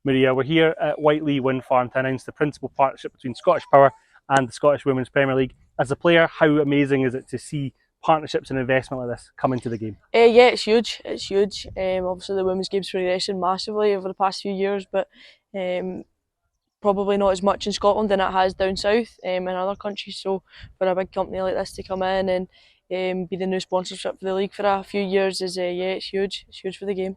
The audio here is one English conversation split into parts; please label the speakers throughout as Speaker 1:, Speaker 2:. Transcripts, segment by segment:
Speaker 1: Maria, we're here at Whitelee Windfarm to announce the principal partnership between ScottishPower and the Scottish Women's Premier League. As a player, how amazing is it to see partnerships and investment like this come into the game?
Speaker 2: Yeah, it's huge. It's huge. Obviously, the women's game's progressing massively over the past few years, but um, probably not as much in Scotland than it has down south in other countries. So, for a big company like this to come in and be the new sponsorship for the league for a few years is yeah, it's huge. It's huge for the game.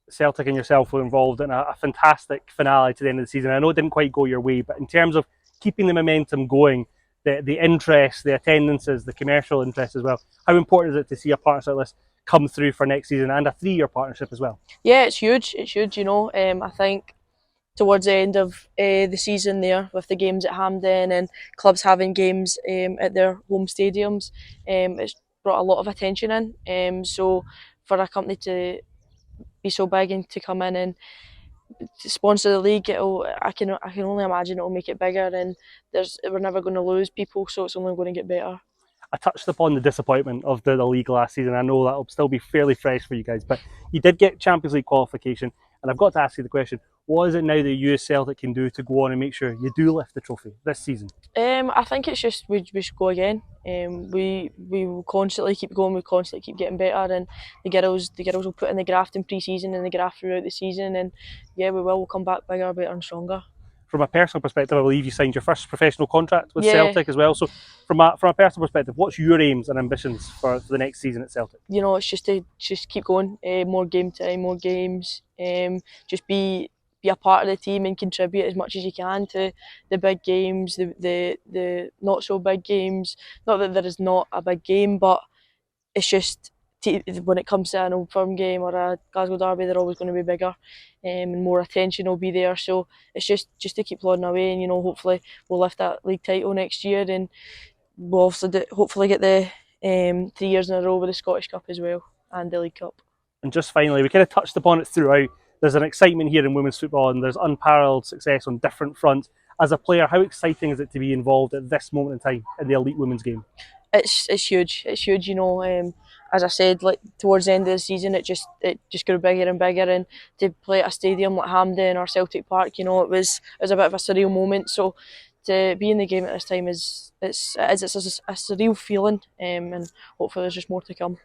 Speaker 1: Celtic and yourself were involved in a fantastic finale to the end of the season. I know it didn't quite go your way, but in terms of keeping the momentum going, the interest, the attendances, the commercial interest as well, how important is it to see a partnership like this come through for next season and a 3-year partnership as well?
Speaker 2: Yeah, it's huge. It's huge. I think towards the end of the season there, with the games at Hampden and clubs having games at their home stadiums, it's brought a lot of attention in. So for a company to be so big and to come in and to sponsor the league, I can only imagine it'll make it bigger, and we're never going to lose people, so it's only going to get better.
Speaker 1: I touched upon the disappointment of the league last season. I know that'll still be fairly fresh for you guys, but you did get Champions League qualification, and I've got to ask you the question: what is it now that you as Celtic can do to go on and make sure you do lift the trophy this season?
Speaker 2: I think it's just we should go again. We will constantly keep going. We constantly keep getting better, and the girls will put in the graft in pre-season and the graft throughout the season, and yeah, we will. We'll come back bigger, better, and stronger.
Speaker 1: From a personal perspective, I believe you signed your first professional contract with
Speaker 2: Yeah.
Speaker 1: Celtic as well. So, from a personal perspective, what's your aims and ambitions for the next season at Celtic?
Speaker 2: It's just to keep going. More game time, more games. Just be a part of the team and contribute as much as you can to the big games, the not so big games. Not that there is not a big game, but it's just when it comes to an Old Firm game or a Glasgow derby, they're always going to be bigger, and more attention will be there. So it's just to keep plodding away, and hopefully we'll lift that league title next year, and we'll also hopefully get the 3 years in a row with the Scottish Cup as well and the League Cup.
Speaker 1: And just finally, we kind of touched upon it throughout. There's an excitement here in women's football, and there's unparalleled success on different fronts. As a player, how exciting is it to be involved at this moment in time in the elite women's game?
Speaker 2: It's huge. It's huge. As I said, like towards the end of the season, it just grew bigger and bigger, and to play at a stadium like Hampden or Celtic Park, it was a bit of a surreal moment. So to be in the game at this time is a surreal feeling, and hopefully there's just more to come.